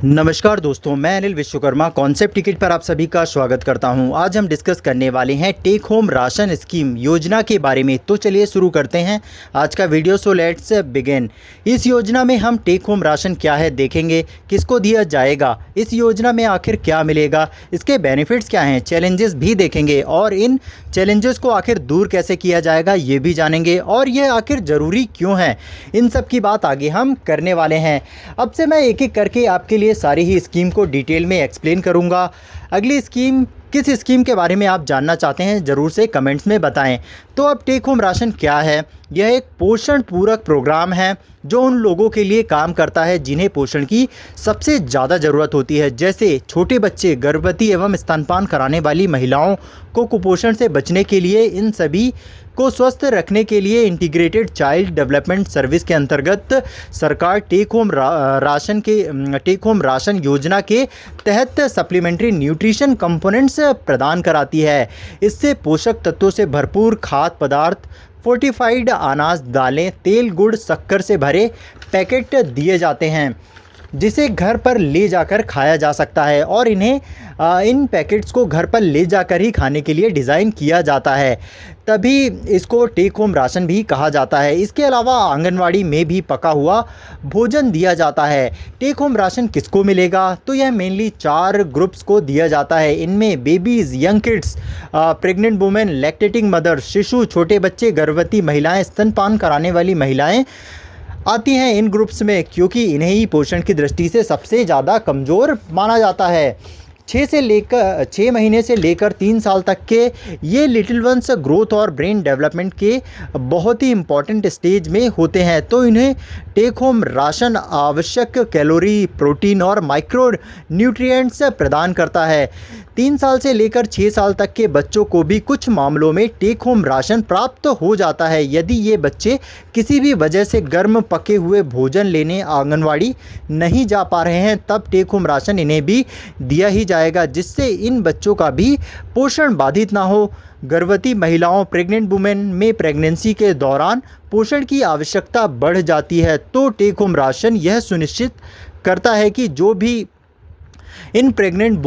नमस्कार दोस्तों, मैं अनिल विश्वकर्मा कॉन्सेप्ट टिकट पर आप सभी का स्वागत करता हूं। आज हम डिस्कस करने वाले हैं टेक होम राशन स्कीम योजना के बारे में। तो चलिए शुरू करते हैं आज का वीडियो। So let's begin. इस योजना में हम टेक होम राशन क्या है देखेंगे, किसको दिया जाएगा, इस योजना में आखिर क्या मिलेगा, इसके बेनिफिट्स क्या हैं, चैलेंजेस भी देखेंगे और इन चैलेंजेस को आखिर दूर कैसे किया जाएगा ये भी जानेंगे और यह आखिर ज़रूरी क्यों है। इन सब की बात आगे हम करने वाले हैं। अब से मैं एक एक करके आपके लिए सारी ही स्कीम को डिटेल में एक्सप्लेन करूंगा। अगली स्कीम, किस स्कीम के बारे में आप जानना चाहते हैं ज़रूर से कमेंट्स में बताएं। तो अब टेक होम राशन क्या है? यह एक पोषण पूरक प्रोग्राम है जो उन लोगों के लिए काम करता है जिन्हें पोषण की सबसे ज़्यादा ज़रूरत होती है, जैसे छोटे बच्चे, गर्भवती एवं स्तनपान कराने वाली महिलाओं को कुपोषण से बचने के लिए। इन सभी को स्वस्थ रखने के लिए इंटीग्रेटेड चाइल्ड डेवलपमेंट सर्विस के अंतर्गत सरकार टेक होम राशन योजना के तहत सप्लीमेंट्री न्यूट्रिशन कंपोनेंट्स प्रदान कराती है। इससे पोषक तत्वों से भरपूर खाद्य पदार्थ, फोर्टिफाइड अनाज, दालें, तेल, गुड़, शक्कर से भरे पैकेट दिए जाते हैं जिसे घर पर ले जाकर खाया जा सकता है और इन पैकेट्स को घर पर ले जाकर ही खाने के लिए डिज़ाइन किया जाता है, तभी इसको टेक होम राशन भी कहा जाता है। इसके अलावा आंगनवाड़ी में भी पका हुआ भोजन दिया जाता है। टेक होम राशन किसको मिलेगा? तो यह मेनली 4 ग्रुप्स को दिया जाता है। इनमें babies, young kids, pregnant women, lactating mother, शिशु, छोटे बच्चे, गर्भवती महिलाएँ, स्तनपान कराने वाली महिलाएँ आती हैं इन ग्रुप्स में, क्योंकि इन्हें ही पोषण की दृष्टि से सबसे ज़्यादा कमज़ोर माना जाता है। 6 महीने से लेकर 3 साल तक के ये लिटिल वंस ग्रोथ और ब्रेन डेवलपमेंट के बहुत ही इम्पॉर्टेंट स्टेज में होते हैं, तो इन्हें टेक होम राशन आवश्यक कैलोरी, प्रोटीन और माइक्रो न्यूट्रिएंट्स प्रदान करता है। 3 साल से लेकर 6 साल तक के बच्चों को भी कुछ मामलों में टेक होम राशन प्राप्त हो जाता है यदि ये बच्चे किसी भी वजह से गर्म पके हुए भोजन लेने आंगनवाड़ी नहीं जा पा रहे हैं, तब टेक होम राशन इन्हें भी दिया ही जाएगा, जिससे इन बच्चों का भी पोषण बाधित ना हो। गर्भवती महिलाओं, प्रेग्नेंट वुमेन में प्रेगनेंसी के दौरान पोषण की आवश्यकता बढ़ जाती है, तो टेक होम राशन यह सुनिश्चित करता है कि जो भी इन प्रेग्नेंट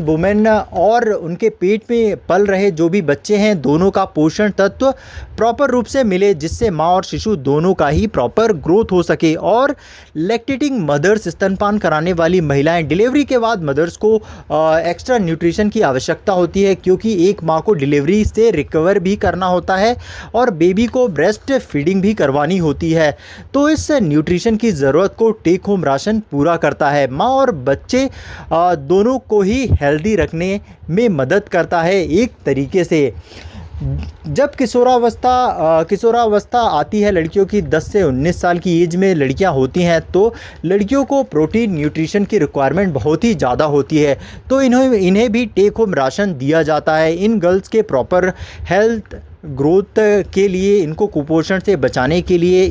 वुमेन और उनके पेट में पल रहे जो भी बच्चे हैं, दोनों का पोषण तत्व प्रॉपर रूप से मिले, जिससे माँ और शिशु दोनों का ही प्रॉपर ग्रोथ हो सके। और लैक्टेटिंग मदर्स, स्तनपान कराने वाली महिलाएं, डिलीवरी के बाद मदर्स को एक्स्ट्रा न्यूट्रिशन की आवश्यकता होती है, क्योंकि एक माँ को डिलीवरी से रिकवर भी करना होता है और बेबी को ब्रेस्ट फीडिंग भी करवानी होती है, तो इस न्यूट्रिशन की ज़रूरत को टेक होम राशन पूरा करता है। माँ और बच्चे दोनों को ही हेल्दी रखने में मदद करता है एक तरीके से। जब किशोरावस्था आती है लड़कियों की, 10 से 19 साल की एज में लड़कियां होती हैं, तो लड़कियों को प्रोटीन न्यूट्रिशन की रिक्वायरमेंट बहुत ही ज़्यादा होती है, तो इन्हें भी टेक होम राशन दिया जाता है। इन गर्ल्स के प्रॉपर हेल्थ ग्रोथ के लिए, इनको कुपोषण से बचाने के लिए,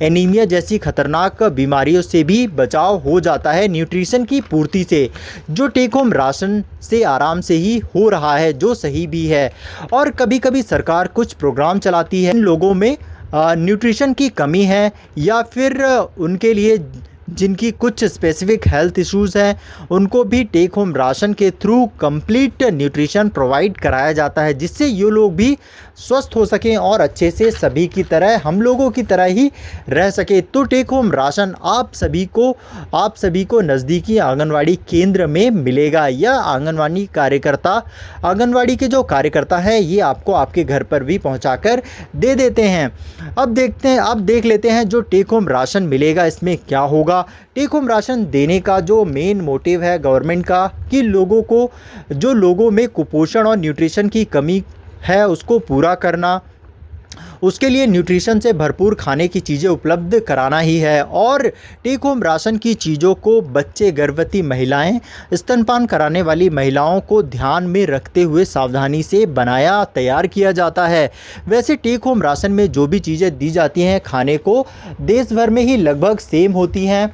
एनीमिया जैसी खतरनाक बीमारियों से भी बचाव हो जाता है न्यूट्रिशन की पूर्ति से, जो टेक होम राशन से आराम से ही हो रहा है, जो सही भी है। और कभी कभी सरकार कुछ प्रोग्राम चलाती है इन लोगों में न्यूट्रिशन की कमी है या फिर उनके लिए जिनकी कुछ स्पेसिफिक हेल्थ इश्यूज़ हैं, उनको भी टेक होम राशन के थ्रू कंप्लीट न्यूट्रिशन प्रोवाइड कराया जाता है, जिससे ये लोग भी स्वस्थ हो सकें और अच्छे से सभी की तरह, हम लोगों की तरह ही रह सके। तो टेक होम राशन आप सभी को नज़दीकी आंगनवाड़ी केंद्र में मिलेगा, या आंगनवाड़ी के जो कार्यकर्ता हैं ये आपको आपके घर पर भी पहुंचाकर दे देते हैं। अब देख लेते हैं जो टेक होम राशन मिलेगा इसमें क्या होगा। टेक होम राशन देने का जो मेन मोटिव है गवर्नमेंट का, कि जो लोगों में कुपोषण और न्यूट्रिशन की कमी है उसको पूरा करना, उसके लिए न्यूट्रिशन से भरपूर खाने की चीज़ें उपलब्ध कराना ही है। और टेक होम राशन की चीज़ों को बच्चे, गर्भवती महिलाएं, स्तनपान कराने वाली महिलाओं को ध्यान में रखते हुए सावधानी से तैयार किया जाता है। वैसे टेक होम राशन में जो भी चीज़ें दी जाती हैं खाने को, देश भर में ही लगभग सेम होती हैं।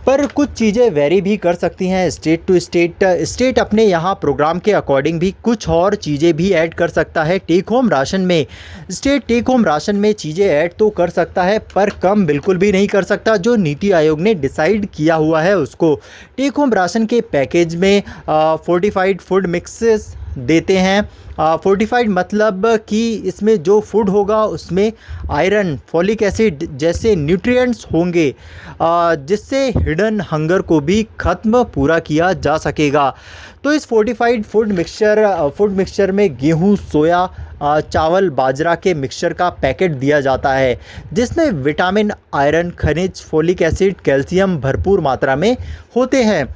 पर कुछ चीज़ें वेरी भी कर सकती हैं स्टेट टू स्टेट। स्टेट अपने यहाँ प्रोग्राम के अकॉर्डिंग भी कुछ और चीज़ें भी ऐड कर सकता है टेक होम राशन में। स्टेट टेक होम राशन में चीज़ें ऐड तो कर सकता है पर कम बिल्कुल भी नहीं कर सकता। जो नीति आयोग ने डिसाइड किया हुआ है उसको टेक होम राशन के पैकेज में फोर्टिफाइड फूड मिक्सेस देते हैं। फोर्टिफाइड मतलब कि इसमें जो फूड होगा उसमें आयरन, फॉलिक एसिड जैसे न्यूट्रिएंट्स होंगे जिससे हिडन हंगर को भी ख़त्म पूरा किया जा सकेगा। तो इस फोर्टिफाइड फूड मिक्सचर में गेहूं, सोया, चावल, बाजरा के मिक्सचर का पैकेट दिया जाता है जिसमें विटामिन, आयरन, खनिज, फोलिक एसिड, कैल्शियम भरपूर मात्रा में होते हैं।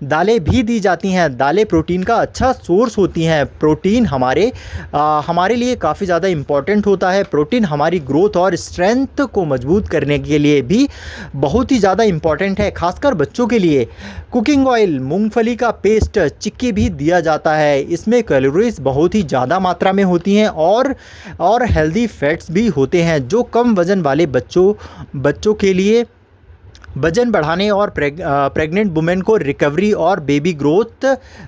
दालें भी दी जाती हैं। दालें प्रोटीन का अच्छा सोर्स होती हैं। प्रोटीन हमारे लिए काफ़ी ज़्यादा इम्पॉर्टेंट होता है। प्रोटीन हमारी ग्रोथ और स्ट्रेंथ को मजबूत करने के लिए भी बहुत ही ज़्यादा इम्पॉर्टेंट है, खासकर बच्चों के लिए। कुकिंग ऑयल, मूंगफली का पेस्ट, चिक्की भी दिया जाता है। इसमें कैलोरीज बहुत ही ज़्यादा मात्रा में होती हैं और हेल्दी फैट्स भी होते हैं जो कम वज़न वाले बच्चों के लिए वजन बढ़ाने और प्रेग्नेंट वुमेन को रिकवरी और बेबी ग्रोथ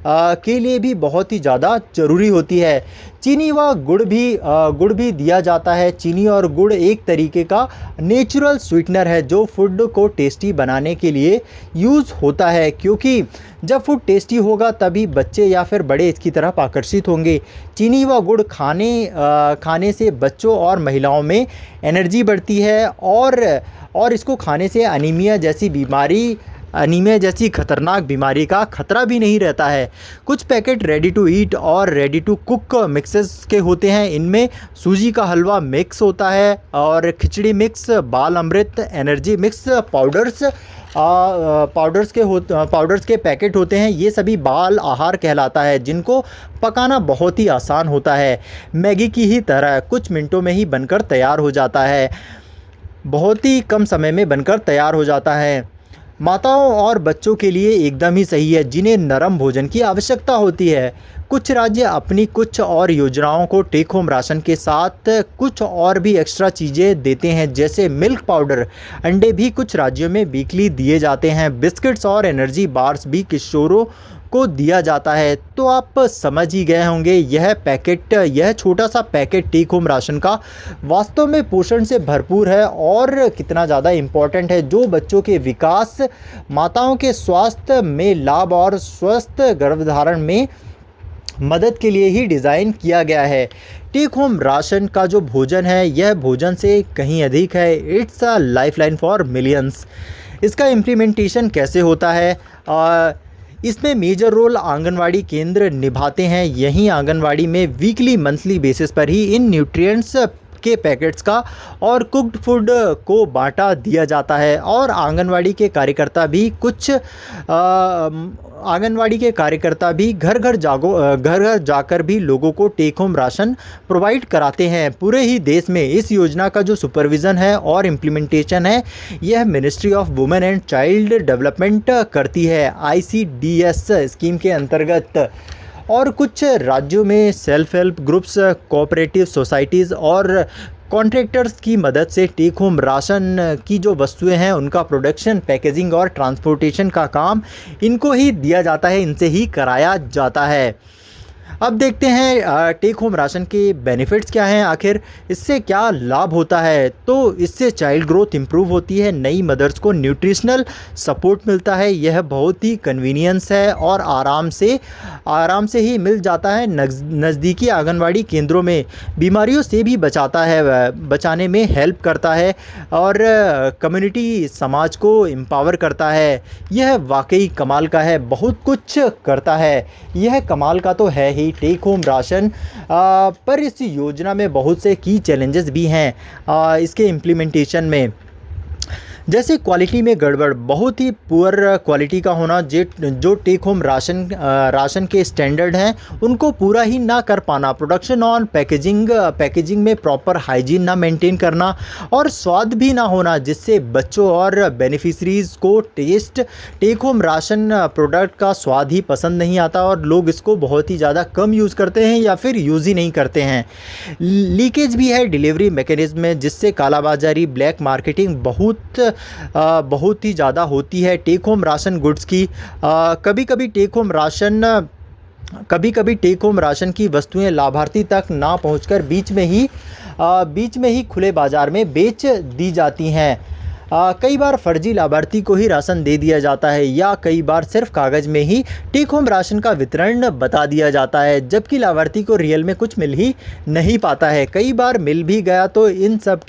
के लिए भी बहुत ही ज़्यादा ज़रूरी होती है। चीनी व गुड़ भी दिया जाता है। चीनी और गुड़ एक तरीके का नेचुरल स्वीटनर है जो फूड को टेस्टी बनाने के लिए यूज़ होता है, क्योंकि जब फूड टेस्टी होगा तभी बच्चे या फिर बड़े इसकी तरफ आकर्षित होंगे। चीनी व गुड़ खाने से बच्चों और महिलाओं में एनर्जी बढ़ती है और इसको खाने से अनीमिया जैसी खतरनाक बीमारी का खतरा भी नहीं रहता है। कुछ पैकेट रेडी टू ईट और रेडी टू कुक मिक्सेस के होते हैं। इनमें सूजी का हलवा मिक्स होता है और खिचड़ी मिक्स, बाल अमृत, एनर्जी मिक्स पाउडर्स के पैकेट होते हैं। ये सभी बाल आहार कहलाता है जिनको पकाना बहुत ही आसान होता है। मैगी की ही तरह कुछ मिनटों में ही बनकर तैयार हो जाता है, बहुत ही कम समय में बनकर तैयार हो जाता है। माताओं और बच्चों के लिए एकदम ही सही है जिन्हें नरम भोजन की आवश्यकता होती है। कुछ राज्य अपनी कुछ और योजनाओं को टेक होम राशन के साथ कुछ और भी एक्स्ट्रा चीज़ें देते हैं, जैसे मिल्क पाउडर, अंडे भी कुछ राज्यों में वीकली दिए जाते हैं। बिस्किट्स और एनर्जी बार्स भी किशोरों को दिया जाता है। तो आप समझ ही गए होंगे यह छोटा सा पैकेट टेक होम राशन का वास्तव में पोषण से भरपूर है और कितना ज़्यादा इम्पोर्टेंट है, जो बच्चों के विकास, माताओं के स्वास्थ्य में लाभ और स्वस्थ गर्भधारण में मदद के लिए ही डिज़ाइन किया गया है। टेक होम राशन का जो भोजन है यह भोजन से कहीं अधिक है। It's a lifeline for millions. इसका इम्प्लीमेंटेशन कैसे होता है? इसमें मेजर रोल आंगनवाड़ी केंद्र निभाते हैं। यहीं आंगनवाड़ी में वीकली मंथली बेसिस पर ही इन न्यूट्रिएंट्स के पैकेट्स का और कुक्ड फूड को बांटा दिया जाता है और आंगनवाड़ी के कार्यकर्ता भी घर घर जाकर भी लोगों को टेक होम राशन प्रोवाइड कराते हैं। पूरे ही देश में इस योजना का जो सुपरविज़न है और इम्प्लीमेंटेशन है यह ministry of women and child development करती है, ICDS स्कीम के अंतर्गत। और कुछ राज्यों में self help groups, cooperative societies और कॉन्ट्रैक्टर्स की मदद से टेक होम राशन की जो वस्तुएं हैं उनका प्रोडक्शन, पैकेजिंग और ट्रांसपोर्टेशन का काम इनको ही दिया जाता है, इनसे ही कराया जाता है। अब देखते हैं टेक होम राशन के बेनिफिट्स क्या हैं, आखिर इससे क्या लाभ होता है। तो इससे चाइल्ड ग्रोथ इंप्रूव होती है, नई मदर्स को न्यूट्रिशनल सपोर्ट मिलता है, यह बहुत ही कन्वीनियंस है और आराम से ही मिल जाता है। नज़दीकी आंगनवाड़ी केंद्रों में बीमारियों से भी बचाने में हेल्प करता है और कम्युनिटी समाज को एम्पावर करता है। यह वाकई कमाल का है, बहुत कुछ करता है। यह कमाल का तो है ही टेक होम राशन, पर इस योजना में बहुत से की चैलेंजेस भी हैं इसके इम्प्लीमेंटेशन में, जैसे क्वालिटी में गड़बड़, बहुत ही पुअर क्वालिटी का होना। जो टेक होम राशन के स्टैंडर्ड हैं उनको पूरा ही ना कर पाना, प्रोडक्शन और पैकेजिंग में प्रॉपर हाइजीन ना मेंटेन करना और स्वाद भी ना होना, जिससे बच्चों और बेनिफिशरीज़ को टेक होम राशन प्रोडक्ट का स्वाद ही पसंद नहीं आता और लोग इसको बहुत ही ज़्यादा कम यूज़ करते हैं या फिर यूज़ ही नहीं करते हैं। लीकेज भी है डिलीवरी मैकेनिज्म में, जिससे कालाबाजारी, ब्लैक मार्केटिंग बहुत बहुत ही ज़्यादा होती है टेक होम राशन गुड्स की। कभी कभी टेक होम राशन की वस्तुएं लाभार्थी तक ना पहुंचकर बीच में ही खुले बाज़ार में बेच दी जाती हैं। कई बार फर्जी लाभार्थी को ही राशन दे दिया जाता है या कई बार सिर्फ कागज़ में ही टेक होम राशन का वितरण बता दिया जाता है, जबकि लाभार्थी को रियल में कुछ मिल ही नहीं पाता है। कई बार मिल भी गया तो इन सब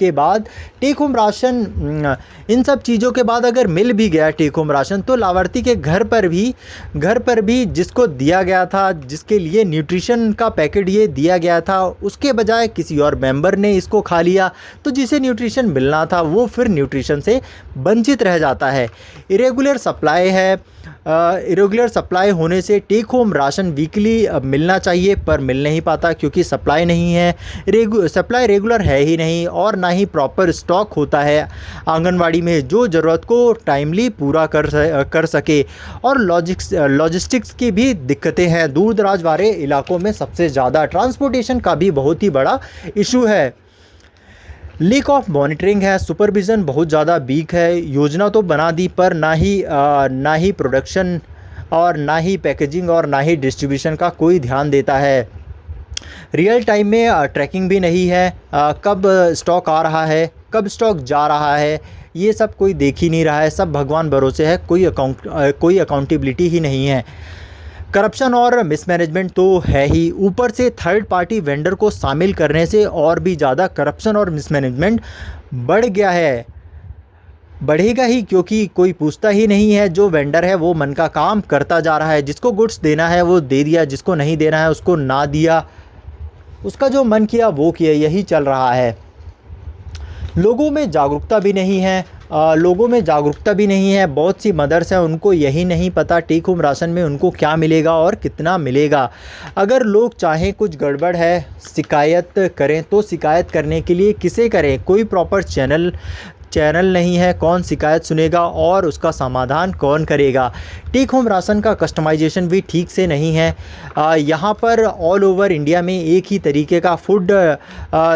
चीज़ों के बाद अगर मिल भी गया टेक होम राशन तो लाभार्थी के घर पर भी जिसको दिया गया था, जिसके लिए न्यूट्रिशन का पैकेट ये दिया गया था, उसके बजाय किसी और मेंबर ने इसको खा लिया, तो जिसे न्यूट्रिशन मिलना था वो फिर न्यूट्रिशन से वंचित रह जाता है। इरेगुलर सप्लाई होने से टेक होम राशन वीकली मिलना चाहिए पर मिल नहीं पाता क्योंकि सप्लाई नहीं है। सप्लाई रेगुलर है ही नहीं और ना ही प्रॉपर स्टॉक होता है आंगनवाड़ी में जो ज़रूरत को टाइमली पूरा कर सके। और लॉजिस्टिक्स की भी दिक्कतें हैं। दूर दराज वाले इलाकों में सबसे ज़्यादा ट्रांसपोर्टेशन का भी बहुत ही बड़ा इशू है। लेक ऑफ मॉनिटरिंग है, सुपरविज़न बहुत ज़्यादा वीक है। योजना तो बना दी पर ना ही प्रोडक्शन और ना ही पैकेजिंग और ना ही डिस्ट्रीब्यूशन का कोई ध्यान देता है। रियल टाइम में ट्रैकिंग भी नहीं है, कब स्टॉक आ रहा है, कब स्टॉक जा रहा है, ये सब कोई देख ही नहीं रहा है। सब भगवान भरोसे है, कोई अकाउंटेबिलिटी ही नहीं है। करप्शन और मिसमैनेजमेंट तो है ही, ऊपर से थर्ड पार्टी वेंडर को शामिल करने से और भी ज़्यादा करप्शन और मिसमैनेजमेंट बढ़ेगा ही क्योंकि कोई पूछता ही नहीं है। जो वेंडर है वो मन का काम करता जा रहा है, जिसको गुड्स देना है वो दे दिया, जिसको नहीं देना है उसको ना दिया, उसका जो मन किया वो किया, यही चल रहा है। लोगों में जागरूकता भी नहीं है। बहुत सी मदर्स हैं, उनको यही नहीं पता टेक होम राशन में उनको क्या मिलेगा और कितना मिलेगा। अगर लोग चाहें कुछ गड़बड़ है शिकायत करें तो शिकायत करने के लिए किसे करें? कोई प्रॉपर चैनल नहीं है, कौन शिकायत सुनेगा और उसका समाधान कौन करेगा? टेक होम राशन का कस्टमाइजेशन भी ठीक से नहीं है। यहाँ पर ऑल ओवर इंडिया में एक ही तरीके का फूड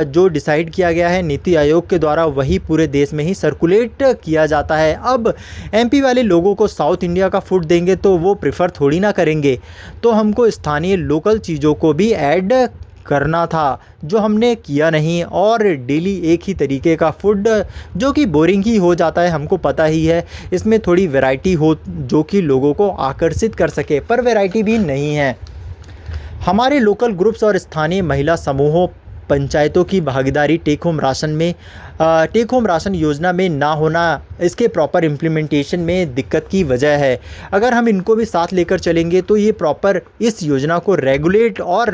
जो डिसाइड किया गया है नीति आयोग के द्वारा वही पूरे देश में ही सर्कुलेट किया जाता है। अब एमपी वाले लोगों को साउथ इंडिया का फूड देंगे तो वो प्रेफर थोड़ी ना करेंगे, तो हमको स्थानीय लोकल चीज़ों को भी ऐड करना था जो हमने किया नहीं। और डेली एक ही तरीके का फूड जो कि बोरिंग ही हो जाता है, हमको पता ही है। इसमें थोड़ी वैरायटी हो जो कि लोगों को आकर्षित कर सके, पर वैरायटी भी नहीं है। हमारे लोकल ग्रुप्स और स्थानीय महिला समूहों पंचायतों की भागीदारी टेक होम राशन योजना में ना होना इसके प्रॉपर इम्प्लीमेंटेशन में दिक्कत की वजह है। अगर हम इनको भी साथ लेकर चलेंगे तो ये प्रॉपर इस योजना को रेगुलेट और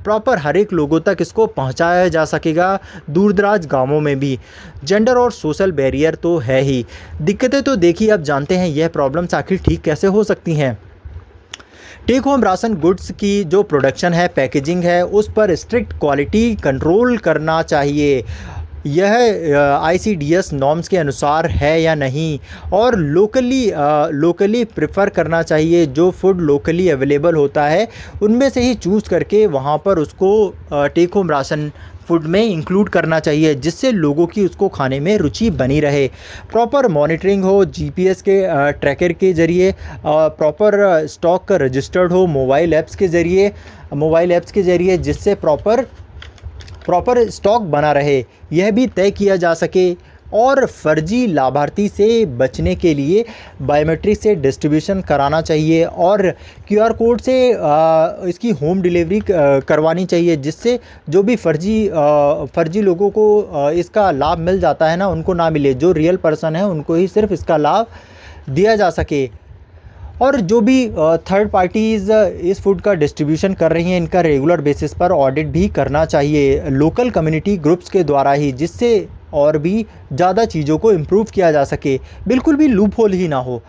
प्रॉपर हर एक लोगों तक इसको पहुंचाया जा सकेगा, दूर दराज गाँवों में भी। जेंडर और सोशल बैरियर तो है ही, दिक्कतें तो देखिए अब जानते हैं यह प्रॉब्लम्स आखिर ठीक कैसे हो सकती हैं। टेक होम राशन गुड्स की जो प्रोडक्शन है, पैकेजिंग है, उस पर स्ट्रिक्ट क्वालिटी कंट्रोल करना चाहिए। यह ICDS नॉर्म्स के अनुसार है या नहीं, और लोकली प्रेफर करना चाहिए। जो फूड लोकली अवेलेबल होता है उनमें से ही चूज़ करके वहाँ पर उसको टेक होम राशन फूड में इंक्लूड करना चाहिए, जिससे लोगों की उसको खाने में रुचि बनी रहे। प्रॉपर मॉनिटरिंग हो GPS के ट्रैकर के ज़रिए, प्रॉपर स्टॉक रजिस्टर्ड हो मोबाइल ऐप्स के ज़रिए, जिससे प्रॉपर स्टॉक बना रहे, यह भी तय किया जा सके। और फर्जी लाभार्थी से बचने के लिए बायोमेट्रिक से डिस्ट्रीब्यूशन कराना चाहिए और QR कोड से इसकी होम डिलीवरी करवानी चाहिए, जिससे जो भी फर्जी लोगों को इसका लाभ मिल जाता है ना, उनको ना मिले। जो रियल पर्सन है उनको ही सिर्फ इसका लाभ दिया जा सके। और जो भी थर्ड पार्टीज़ इस फूड का डिस्ट्रीब्यूशन कर रही हैं, इनका रेगुलर बेसिस पर ऑडिट भी करना चाहिए लोकल कम्युनिटी ग्रुप्स के द्वारा ही, जिससे और भी ज़्यादा चीज़ों को इम्प्रूव किया जा सके, बिल्कुल भी लूप होल ही ना हो।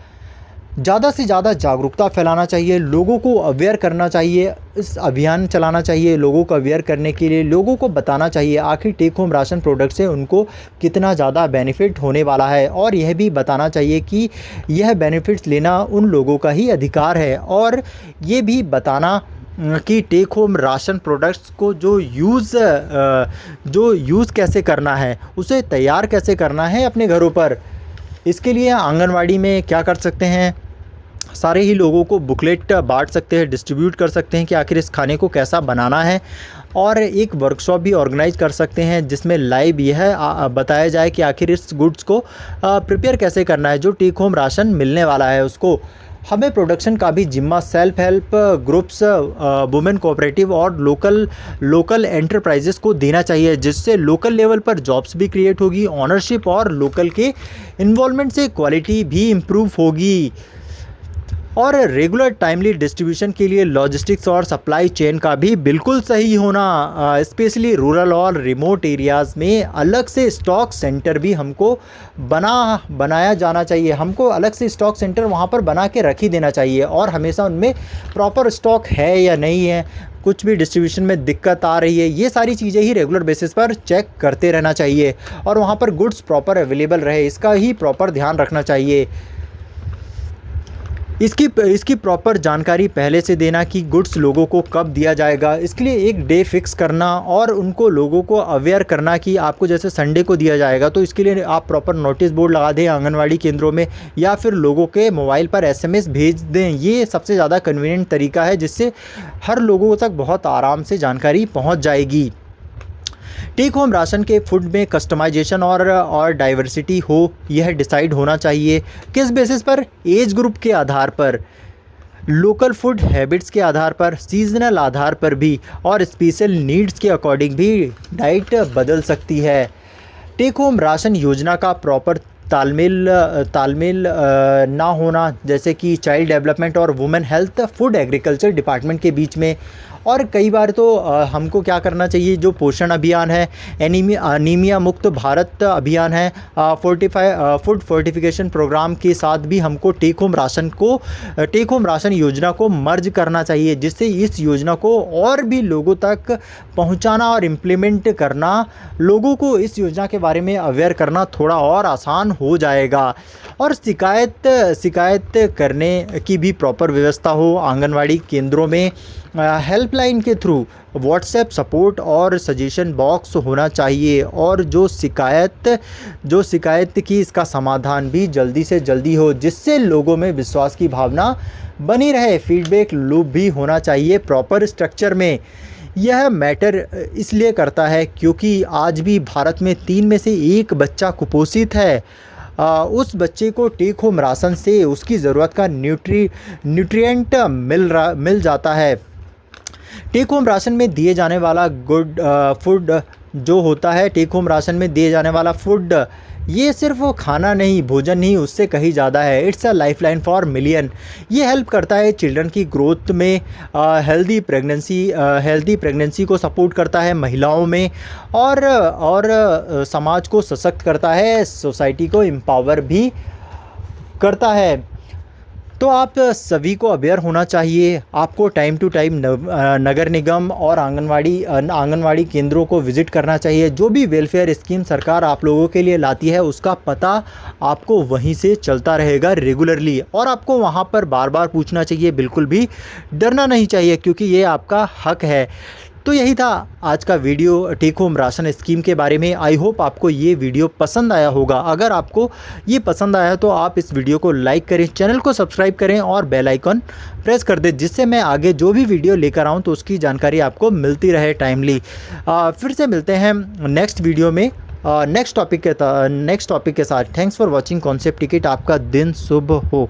ज़्यादा से ज़्यादा जागरूकता फैलाना चाहिए, लोगों को अवेयर करना चाहिए, इस अभियान चलाना चाहिए। लोगों को अवेयर करने के लिए लोगों को बताना चाहिए आखिर टेक होम राशन प्रोडक्ट से उनको कितना ज़्यादा बेनिफिट होने वाला है, और यह भी बताना चाहिए कि यह बेनिफिट्स लेना उन लोगों का ही अधिकार है। और ये भी बताना कि टेक होम राशन प्रोडक्ट्स को जो यूज़ कैसे करना है, उसे तैयार कैसे करना है अपने घरों पर, इसके लिए आंगनवाड़ी में क्या कर सकते हैं, सारे ही लोगों को बुकलेट बांट सकते हैं, डिस्ट्रीब्यूट कर सकते हैं कि आखिर इस खाने को कैसा बनाना है, और एक वर्कशॉप भी ऑर्गेनाइज कर सकते हैं जिसमें लाइव यह बताया जाए कि आखिर इस गुड्स को प्रिपेयर कैसे करना है, जो टेक होम राशन मिलने वाला है उसको। हमें प्रोडक्शन का भी जिम्मा self help groups, women cooperative और लोकल एंटरप्राइजेस को देना चाहिए, जिससे लोकल लेवल पर जॉब्स भी क्रिएट होगी, ऑनरशिप और लोकल के इन्वॉल्वमेंट से क्वालिटी भी इम्प्रूव होगी। और रेगुलर टाइमली डिस्ट्रीब्यूशन के लिए लॉजिस्टिक्स और सप्लाई चेन का भी बिल्कुल सही होना, स्पेशली रूरल और रिमोट एरियाज़ में अलग से स्टॉक सेंटर भी हमको बनाया जाना चाहिए। हमको अलग से स्टॉक सेंटर वहाँ पर बना के रख ही देना चाहिए, और हमेशा उनमें प्रॉपर स्टॉक है या नहीं है, कुछ भी डिस्ट्रीब्यूशन में दिक्कत आ रही है, ये सारी चीज़ें ही रेगुलर बेसिस पर चेक करते रहना चाहिए, और वहाँ पर गुड्स प्रॉपर अवेलेबल रहे इसका ही प्रॉपर ध्यान रखना चाहिए। इसकी प्रॉपर जानकारी पहले से देना कि गुड्स लोगों को कब दिया जाएगा, इसके लिए एक डे फिक्स करना और उनको लोगों को अवेयर करना कि आपको जैसे संडे को दिया जाएगा, तो इसके लिए आप प्रॉपर नोटिस बोर्ड लगा दें आंगनवाड़ी केंद्रों में, या फिर लोगों के मोबाइल पर SMS भेज दें। ये सबसे ज़्यादा कन्वीनियंट तरीका है, जिससे हर लोगों तक बहुत आराम से जानकारी पहुँच जाएगी। टेक होम राशन के फूड में कस्टमाइजेशन और डाइवर्सिटी हो, यह डिसाइड होना चाहिए। किस बेसिस पर? एज ग्रुप के आधार पर, लोकल फूड हैबिट्स के आधार पर, सीजनल आधार पर भी, और स्पेशल नीड्स के अकॉर्डिंग भी डाइट बदल सकती है। टेक होम राशन योजना का प्रॉपर तालमेल ना होना, जैसे कि चाइल्ड डेवलपमेंट और women health, food agriculture department के बीच में। और कई बार तो हमको क्या करना चाहिए, जो पोषण अभियान है, अनीमिया मुक्त भारत अभियान है, फूड फोर्टिफिकेशन प्रोग्राम के साथ भी हमको टेक होम राशन योजना को मर्ज करना चाहिए, जिससे इस योजना को और भी लोगों तक पहुंचाना और इम्प्लीमेंट करना, लोगों को इस योजना के बारे में अवेयर करना थोड़ा और आसान हो जाएगा। और शिकायत करने की भी प्रॉपर व्यवस्था हो आंगनवाड़ी केंद्रों में। हेल्पलाइन के थ्रू व्हाट्सएप सपोर्ट और सजेशन बॉक्स होना चाहिए, और जो शिकायत की इसका समाधान भी जल्दी से जल्दी हो, जिससे लोगों में विश्वास की भावना बनी रहे। फीडबैक लूप भी होना चाहिए प्रॉपर स्ट्रक्चर में। यह मैटर इसलिए करता है क्योंकि आज भी भारत में 3 में से 1 बच्चा कुपोषित है। उस बच्चे को टेक होम राशन से उसकी ज़रूरत का न्यूट्रिएंट मिल जाता है। टेक होम राशन में दिए जाने वाला फूड जो होता है, टेक होम राशन में दिए जाने वाला फूड, ये सिर्फ वो खाना नहीं, भोजन नहीं, उससे कहीं ज़्यादा है। It's a lifeline for million. ये हेल्प करता है चिल्ड्रन की ग्रोथ में, हेल्दी प्रेगनेंसी को सपोर्ट करता है महिलाओं में, और समाज को सशक्त करता है, सोसाइटी को एम्पावर भी करता है। तो आप सभी को अवेयर होना चाहिए। आपको टाइम टू टाइम नगर निगम और आंगनवाड़ी केंद्रों को विज़िट करना चाहिए। जो भी वेलफेयर स्कीम सरकार आप लोगों के लिए लाती है, उसका पता आपको वहीं से चलता रहेगा रेगुलरली, और आपको वहाँ पर बार बार पूछना चाहिए, बिल्कुल भी डरना नहीं चाहिए, क्योंकि ये आपका हक है। तो यही था आज का video take home ration scheme के बारे में। आई होप आपको ये वीडियो पसंद आया होगा। अगर आपको ये पसंद आया तो आप इस वीडियो को लाइक करें, चैनल को सब्सक्राइब करें और बेल आइकन प्रेस कर दें, जिससे मैं आगे जो भी वीडियो लेकर आऊँ तो उसकी जानकारी आपको मिलती रहे टाइमली। फिर से मिलते हैं नेक्स्ट वीडियो में नेक्स्ट टॉपिक के साथ। Thanks for watching concept ticket. आपका दिन शुभ हो।